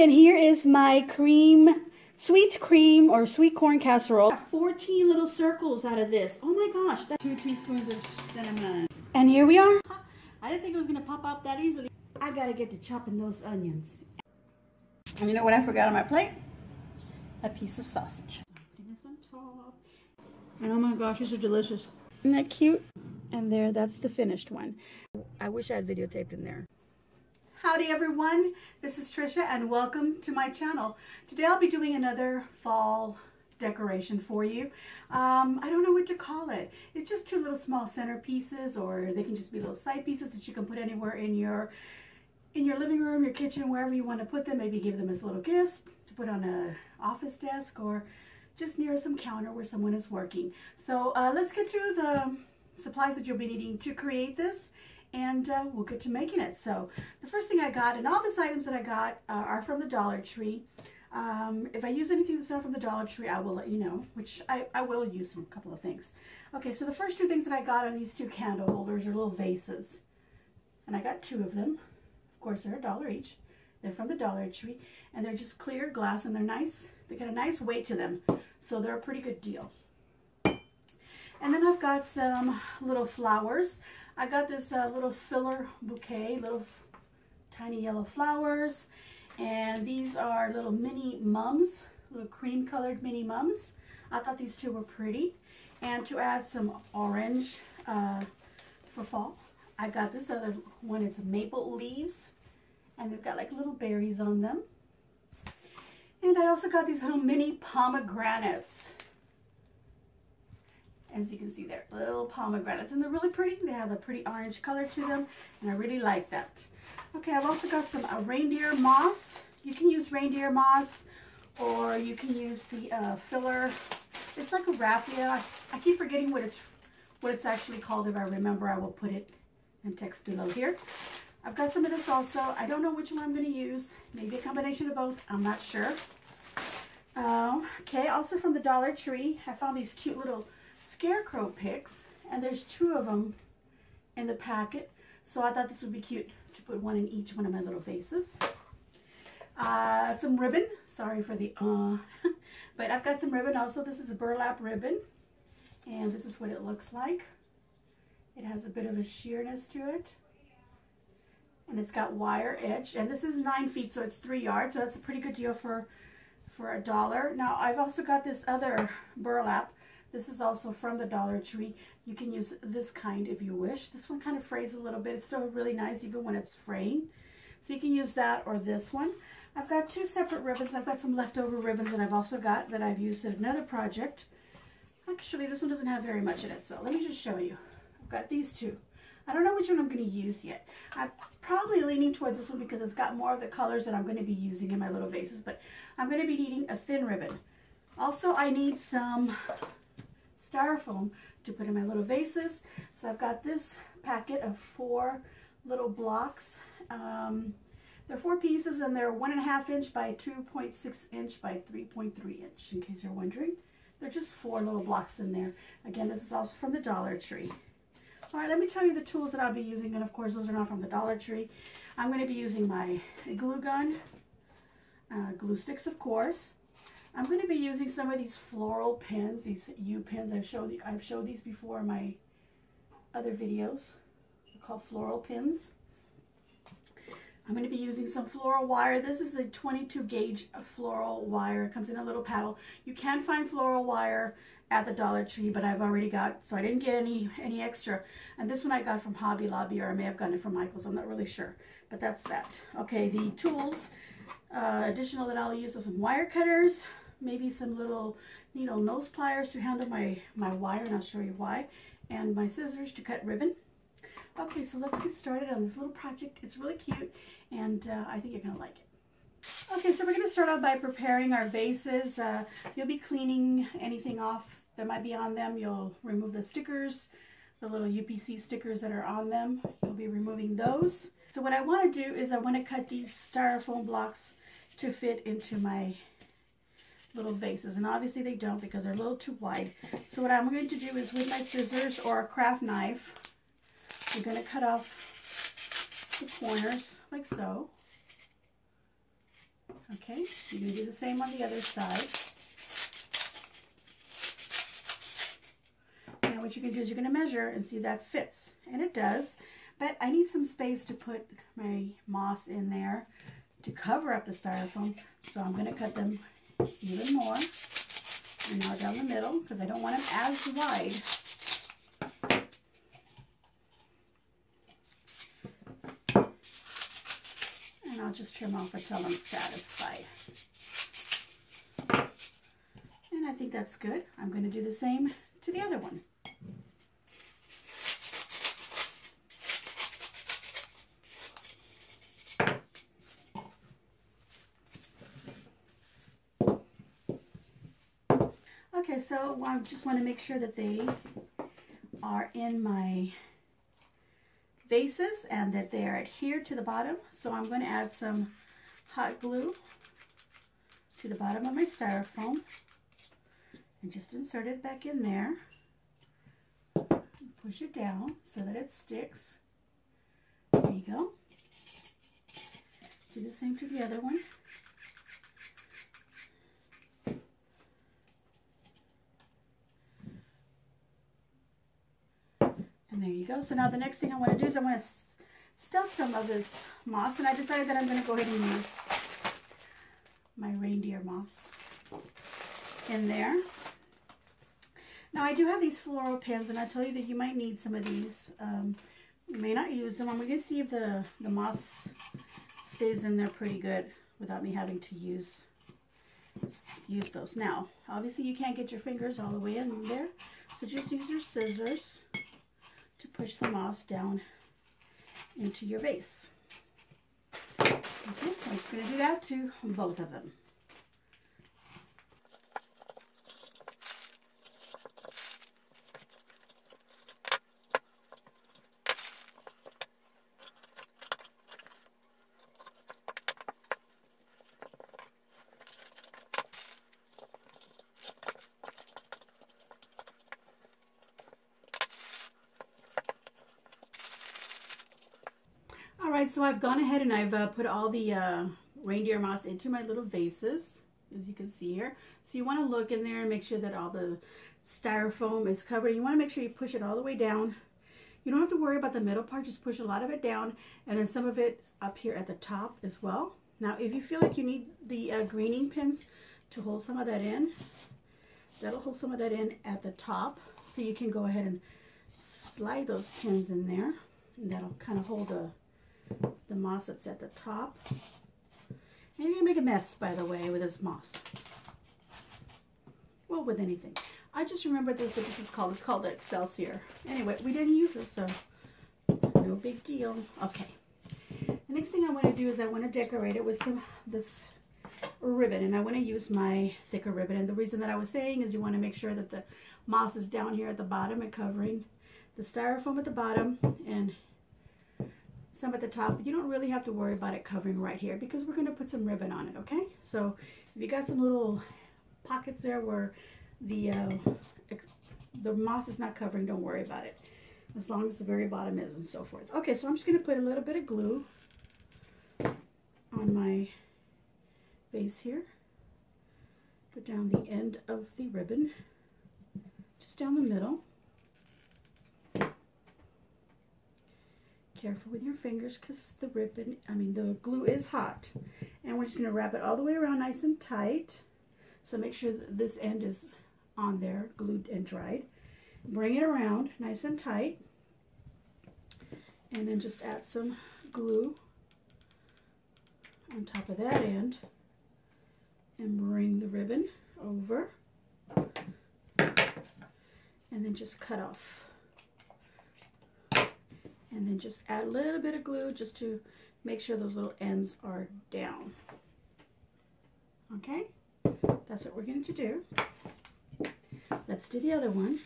and here is my sweet cream or sweet corn casserole. I got 14 little circles out of this. Oh my gosh, that's 2 teaspoons of cinnamon. And here we are. I didn't think it was gonna pop up that easily. I gotta get to chopping those onions. And you know what I forgot on my plate? A piece of sausage. Putting this on top. And oh my gosh, these are delicious. Isn't that cute? And there, that's the finished one. I wish I had videotaped in there. Howdy everyone, this is Tricia and welcome to my channel. Today I'll be doing another fall decoration for you. I don't know what to call it. It's just 2 little small centerpieces, or they can just be little side pieces that you can put anywhere in your living room, your kitchen, wherever you want to put them. Maybe give them as little gifts to put on an office desk or just near some counter where someone is working. So let's get to the supplies that you'll be needing to create this, and we'll get to making it. So the first thing I got, and all these items that I got are from the Dollar Tree. If I use anything that's not from the Dollar Tree, I will let you know, which I will use a couple of things. Okay, so the first 2 things that I got are these 2 candle holders, or little vases. And I got 2 of them. Of course, they're $1 each. They're from the Dollar Tree, and they're just clear glass, and they're nice. They got a nice weight to them, so they're a pretty good deal. And then I've got some little flowers. I got this little filler bouquet, little tiny yellow flowers. And these are little mini mums, little cream colored mini mums. I thought these 2 were pretty. And to add some orange for fall, I got this other one. It's maple leaves, and they've got like little berries on them. And I also got these little mini pomegranates. As you can see, they're little pomegranates, and they're really pretty. They have a pretty orange color to them, and I really like that. Okay, I've also got some reindeer moss. You can use reindeer moss, or you can use the filler. It's like a raffia. I keep forgetting what it's actually called. If I remember, I will put it in text below here. I've got some of this also. I don't know which one I'm going to use. Maybe a combination of both. I'm not sure. Okay, also from the Dollar Tree, I found these cute little Scarecrow picks, and there's 2 of them in the packet, so I thought this would be cute to put one in each one of my little vases. Some ribbon, sorry for the but I've got some ribbon also. This is a burlap ribbon, and this is what it looks like. It has a bit of a sheerness to it, and it's got wire edge, and this is 9 feet, so it's 3 yards, so that's a pretty good deal for $1. Now I've also got this other burlap. This is also from the Dollar Tree. You can use this kind if you wish. This one kind of frays a little bit. It's still really nice even when it's fraying. So you can use that or this one. I've got 2 separate ribbons. I've got some leftover ribbons that I've also got that I've used in another project. Actually, this one doesn't have very much in it, so let me just show you. I've got these 2. I don't know which one I'm going to use yet. I'm probably leaning towards this one because it's got more of the colors that I'm going to be using in my little vases, but I'm going to be needing a thin ribbon. Also, I need some styrofoam to put in my little vases. So I've got this packet of 4 little blocks. They're 4 pieces, and they're 1.5 inch by 2.6 inch by 3.3 inch, in case you're wondering. They're just 4 little blocks in there. Again, this is also from the Dollar Tree. All right, let me tell you the tools that I'll be using, and of course those are not from the Dollar Tree. I'm going to be using my glue gun, glue sticks of course. I'm going to be using some of these floral pins, these U pins. I've showed these before in my other videos. They're called floral pins. I'm going to be using some floral wire. This is a 22 gauge floral wire. It comes in a little paddle. You can find floral wire at the Dollar Tree, but I've already got, so I didn't get any extra. And this one I got from Hobby Lobby, or I may have gotten it from Michael's. I'm not really sure, but that's that. Okay, the tools additional that I'll use are some wire cutters, maybe some little needle nose pliers to handle my wire, and I'll show you why, and my scissors to cut ribbon. Okay, so let's get started on this little project. It's really cute, and I think you're going to like it. Okay, so we're going to start out by preparing our vases. You'll be cleaning anything off that might be on them. You'll remove the stickers, the little UPC stickers that are on them. You'll be removing those. So what I want to do is I want to cut these styrofoam blocks to fit into my little vases, and obviously they don't because they're a little too wide. So what I'm going to do is with my scissors or a craft knife, I'm going to cut off the corners like so. Okay, you're going to do the same on the other side. Now what you can do is you're going to measure and see if that fits. And it does, but I need some space to put my moss in there to cover up the styrofoam. So I'm going to cut them even more. And now down the middle, because I don't want them as wide. And I'll just trim off until I'm satisfied. And I think that's good. I'm going to do the same to the other one. Okay, so I just want to make sure that they are in my vases and that they are adhered to the bottom. So I'm going to add some hot glue to the bottom of my styrofoam and just insert it back in there. Push it down so that it sticks. There you go. Do the same to the other one. And there you go. So now the next thing I want to do is I want to stuff some of this moss. And I decided that I'm going to go ahead and use my reindeer moss in there. Now I do have these floral pins, and I tell you that you might need some of these. You may not use them. I'm going to see if the moss stays in there pretty good without me having to use those. Now, obviously you can't get your fingers all the way in there, so just use your scissors to push the moss down into your vase. Okay, so I'm just going to do that to both of them. Alright, so I've gone ahead and I've put all the reindeer moss into my little vases, as you can see here. So you want to look in there and make sure that all the styrofoam is covered. You want to make sure you push it all the way down. You don't have to worry about the middle part, just push a lot of it down and then some of it up here at the top as well. Now if you feel like you need the greening pins to hold some of that in, that'll hold some of that in at the top. So you can go ahead and slide those pins in there, and that'll kind of hold the moss that's at the top. And you're going to make a mess, by the way, with this moss. Well, with anything. I just remembered what this is called. It's called Excelsior. Anyway, we didn't use this, so no big deal. Okay. The next thing I want to do is I want to decorate it with this ribbon, and I want to use my thicker ribbon. And the reason that I was saying is you want to make sure that the moss is down here at the bottom and covering the styrofoam at the bottom and some at the top. You don't really have to worry about it covering right here because we're going to put some ribbon on it, okay? So if you got some little pockets there where the moss is not covering, don't worry about it, as long as the very bottom is and so forth. Okay, so I'm just going to put a little bit of glue on my base here. Put down the end of the ribbon, just down the middle. Careful with your fingers because the glue is hot. And we're just going to wrap it all the way around nice and tight. So make sure that this end is on there, glued and dried. Bring it around nice and tight. And then just add some glue on top of that end. And bring the ribbon over. And then just cut off. And then just add a little bit of glue just to make sure those little ends are down. Okay, that's what we're going to do. Let's do the other one.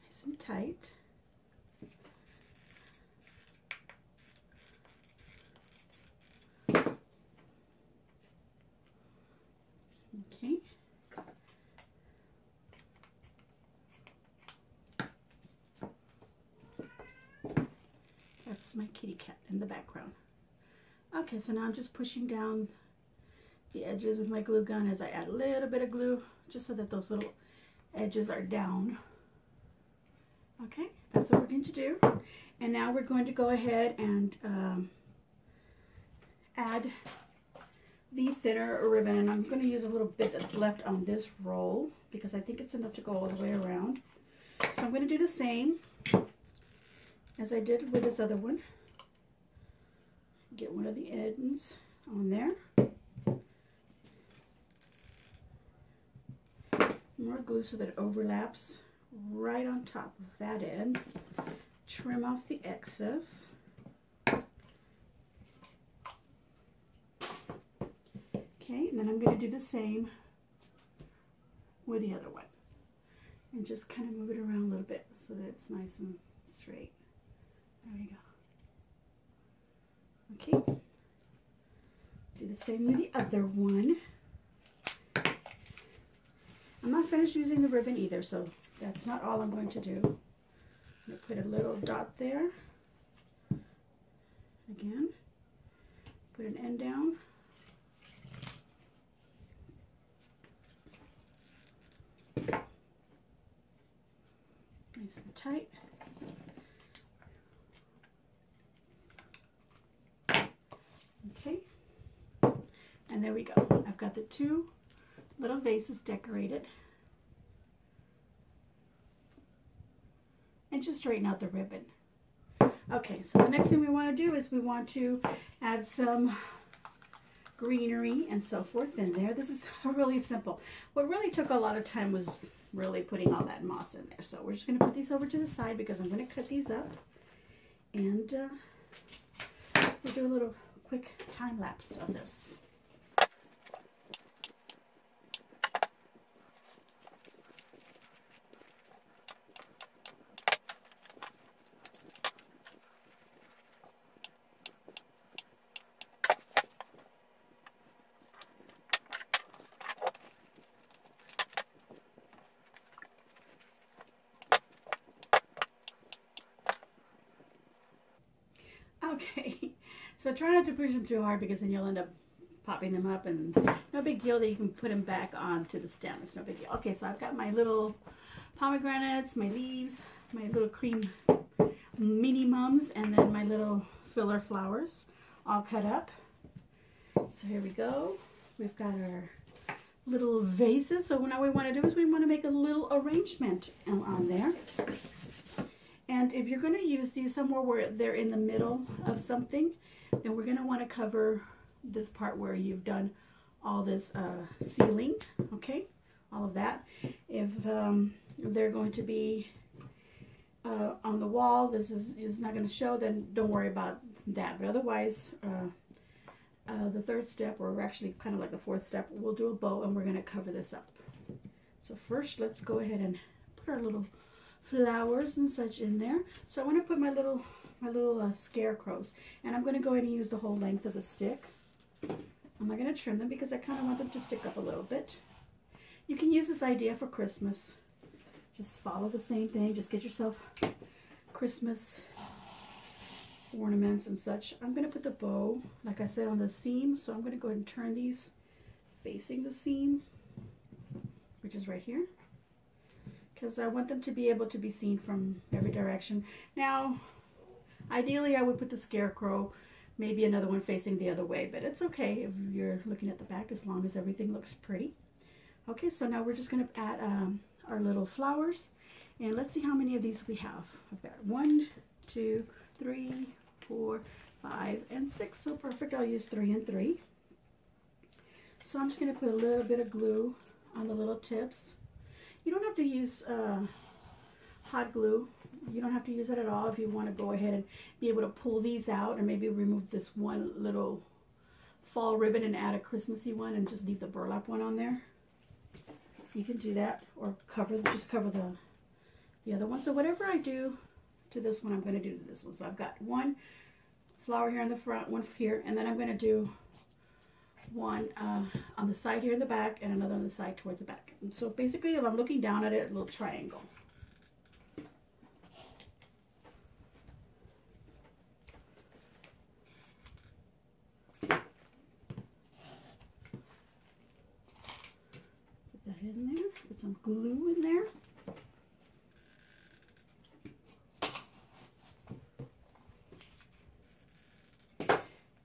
Nice and tight. Okay. That's my kitty cat in the background. Okay, so now I'm just pushing down the edges with my glue gun as I add a little bit of glue, just so that those little edges are down. Okay, that's what we're going to do. And now we're going to go ahead and add the thinner ribbon. And I'm going to use a little bit that's left on this roll because I think it's enough to go all the way around. So I'm going to do the same as I did with this other one. Get one of the ends on there. More glue so that it overlaps right on top of that end. Trim off the excess. Okay, and then I'm going to do the same with the other one. And just kind of move it around a little bit so that it's nice and straight. There we go. Okay. Do the same with the other one. I'm not finished using the ribbon either, so that's not all I'm going to do. I'm going to put a little dot there. Again. Put an end down. Nice and tight. Okay. And there we go. I've got the two little vases decorated. And just straighten out the ribbon. Okay, so the next thing we want to do is we want to add some greenery and so forth in there. This is really simple. What really took a lot of time was really putting all that moss in there. So we're just going to put these over to the side because I'm going to cut these up. And we'll do a little quick time lapse of this. Okay, so try not to push them too hard because then you'll end up popping them up, and no big deal that you can put them back onto the stem. It's no big deal. Okay, so I've got my little pomegranates, my leaves, my little cream mini mums, and then my little filler flowers all cut up. So here we go. We've got our little vases. So now what we want to do is we want to make a little arrangement on there. And if you're going to use these somewhere where they're in the middle of something, then we're going to want to cover this part where you've done all this sealing, okay, all of that. If they're going to be on the wall, this is not going to show, then don't worry about that. But otherwise, the third step, or actually kind of like the fourth step, we'll do a bow and we're going to cover this up. So first, let's go ahead and put our little flowers and such in there. So I want to put my little scarecrows, and I'm going to go ahead and use the whole length of the stick. I'm not going to trim them because I kind of want them to stick up a little bit. You can use this idea for Christmas. Just follow the same thing. Just get yourself Christmas ornaments and such. I'm going to put the bow, like I said, on the seam. So I'm going to go ahead and turn these facing the seam, which is right here, because I want them to be able to be seen from every direction. Now, ideally I would put the scarecrow, maybe another one facing the other way, but it's okay if you're looking at the back as long as everything looks pretty. Okay, so now we're just going to add our little flowers, and let's see how many of these we have. I've got 1, 2, 3, 4, 5, and 6. So perfect. I'll use 3 and 3. So I'm just going to put a little bit of glue on the little tips. You don't have to use hot glue. You don't have to use it at all if you want to go ahead and be able to pull these out and maybe remove this one little fall ribbon and add a Christmassy one and just leave the burlap one on there. You can do that, or just cover the other one. So whatever I do to this one, I'm going to do to this one. So I've got one flower here in the front, one here, and then I'm going to do one on the side here in the back and another on the side towards the back. And so basically, if I'm looking down at it, a little triangle. some glue in there.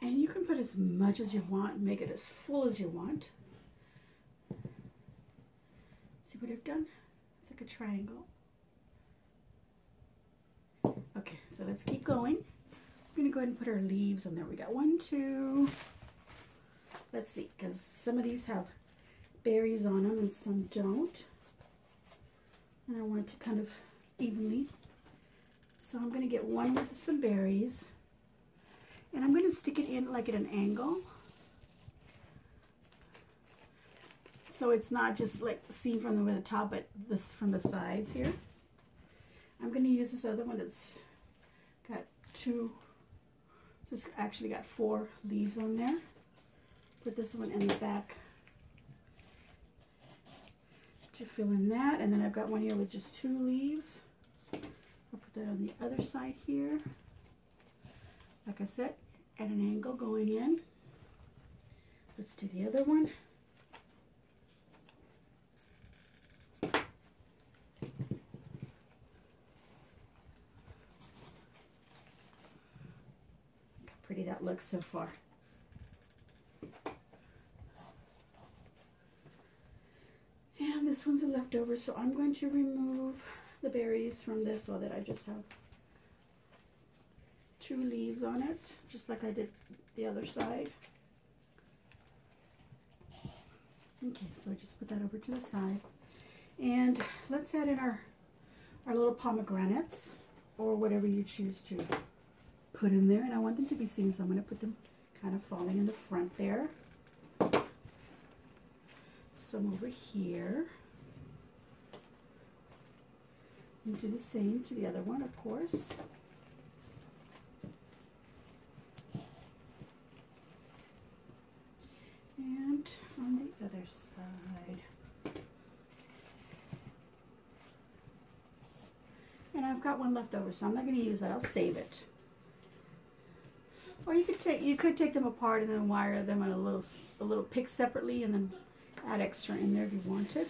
And you can put as much as you want, make it as full as you want. See what I've done? It's like a triangle. Okay, so let's keep going. We're gonna go ahead and put our leaves on there. We got 1, 2, let's see, because some of these have berries on them and some don't. And I want it to kind of evenly. So I'm gonna get one with some berries. And I'm going to stick it in like at an angle. So it's not just like seen from the top, but this from the sides here. I'm going to use this other one that's got actually got 4 leaves on there. Put this one in the back to fill in that. And then I've got one here with just 2 leaves. I'll put that on the other side here. Like I said, at an angle going in. Let's do the other one. Look how pretty that looks so far. And this one's a leftover, so I'm going to remove the berries from this so that I just have 2 leaves on it, just like I did the other side. Okay, so I just put that over to the side. And let's add in our little pomegranates, or whatever you choose to put in there. And I want them to be seen, so I'm going to put them kind of falling in the front there. Some over here. And do the same to the other one, of course. And on the other side. And I've got one left over, so I'm not going to use that. I'll save it. Or you could take them apart and then wire them on a little pick separately, and then add extra in there if you wanted.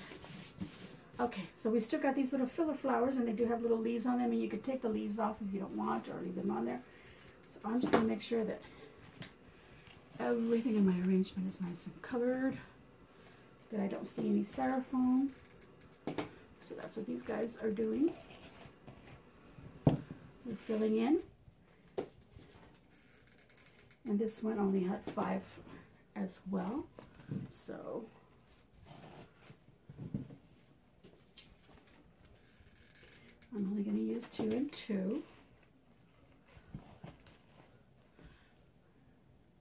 Okay, so we still got these little filler flowers, and they do have little leaves on them, and you could take the leaves off if you don't want, or leave them on there. So I'm just going to make sure that everything in my arrangement is nice and covered, that I don't see any styrofoam. So that's what these guys are doing. We're filling in. And this one only had 5 as well. So I'm only going to use 2 and 2.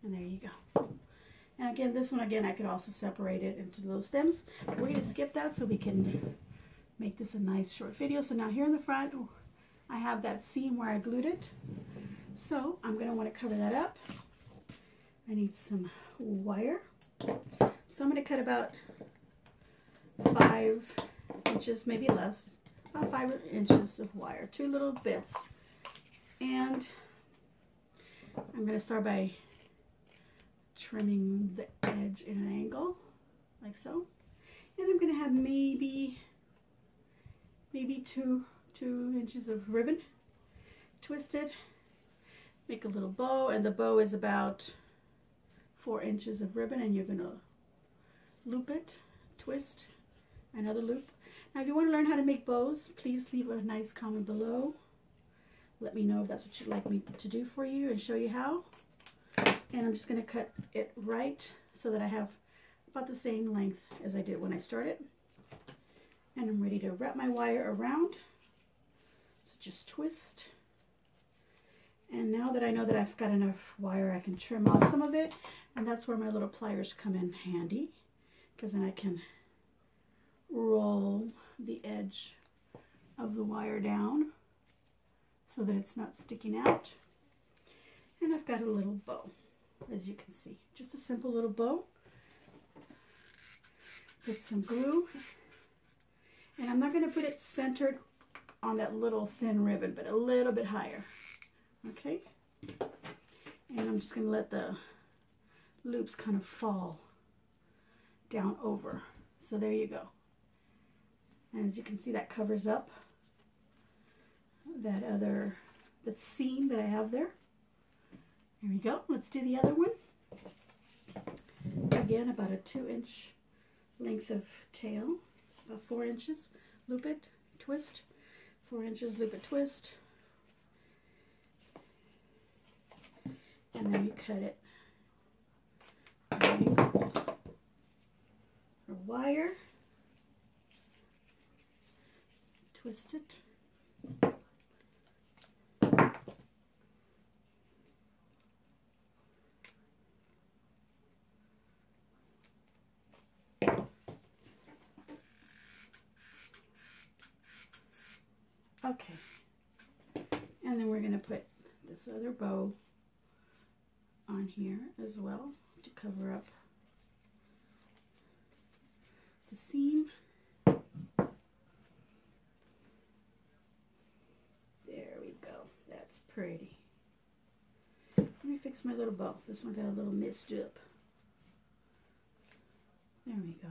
And there you go. And again, this one, I could also separate it into little stems. But we're going to skip that so we can make this a nice short video. So now here in the front, I have that seam where I glued it. So I'm going to want to cover that up. I need some wire. So I'm going to cut about 5 inches, maybe less, about 5 inches of wire, 2 little bits. And I'm going to start by trimming the edge in an angle, like so. And I'm going to have maybe 2 inches of ribbon twisted. Make a little bow, and the bow is about 4 inches of ribbon, and you're going to loop it, twist, another loop. Now if you want to learn how to make bows, please leave a nice comment below. Let me know if that's what you'd like me to do for you and show you how. And I'm just going to cut it right so that I have about the same length as I did when I started. And I'm ready to wrap my wire around. So just twist. And now that I know that I've got enough wire, I can trim off some of it. And that's where my little pliers come in handy, because then I can roll the edge of the wire down so that it's not sticking out. And I've got a little bow, as you can see. Just a simple little bow. Put some glue. And I'm not going to put it centered on that little thin ribbon, but a little bit higher. Okay? And I'm just going to let the loops kind of fall down over. So there you go. And as you can see, that covers up that seam that I have there. Here we go. Let's do the other one. Again, about a 2-inch length of tail, about 4 inches. Loop it, twist, 4 inches, loop it, twist. And then you cut it at an angle. Or wire. Twist it. Okay, and then we're going to put this other bow on here as well to cover up the seam. There we go. That's pretty. Let me fix my little bow. This one got a little messed up. There we go.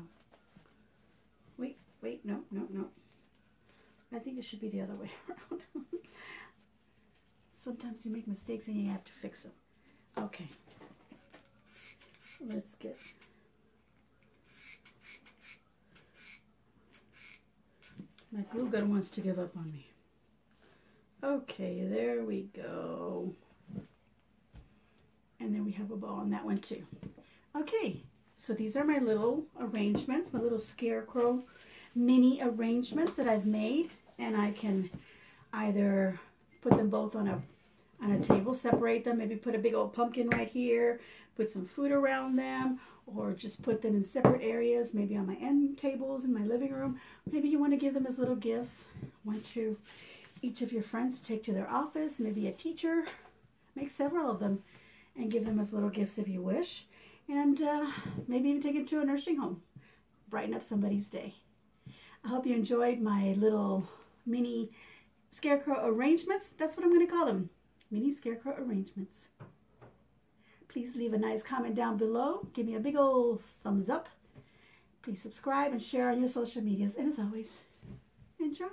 Wait, no. I think it should be the other way around. Sometimes you make mistakes and you have to fix them. Okay. Let's get... My glue gun wants to give up on me. Okay, there we go. And then we have a bow on that one too. Okay, so these are my little arrangements, my little scarecrow mini arrangements that I've made, and I can either put them both on a table, separate them, maybe put a big old pumpkin right here, put some food around them, or just put them in separate areas, maybe on my end tables in my living room. Maybe you want to give them as little gifts, one to each of your friends to take to their office, maybe a teacher. Make several of them and give them as little gifts if you wish, and maybe even take it to a nursing home. Brighten up somebody's day. I hope you enjoyed my little mini scarecrow arrangements. That's what I'm going to call them. Mini scarecrow arrangements. Please leave a nice comment down below. Give me a big old thumbs up. Please subscribe and share on your social medias. And as always, enjoy.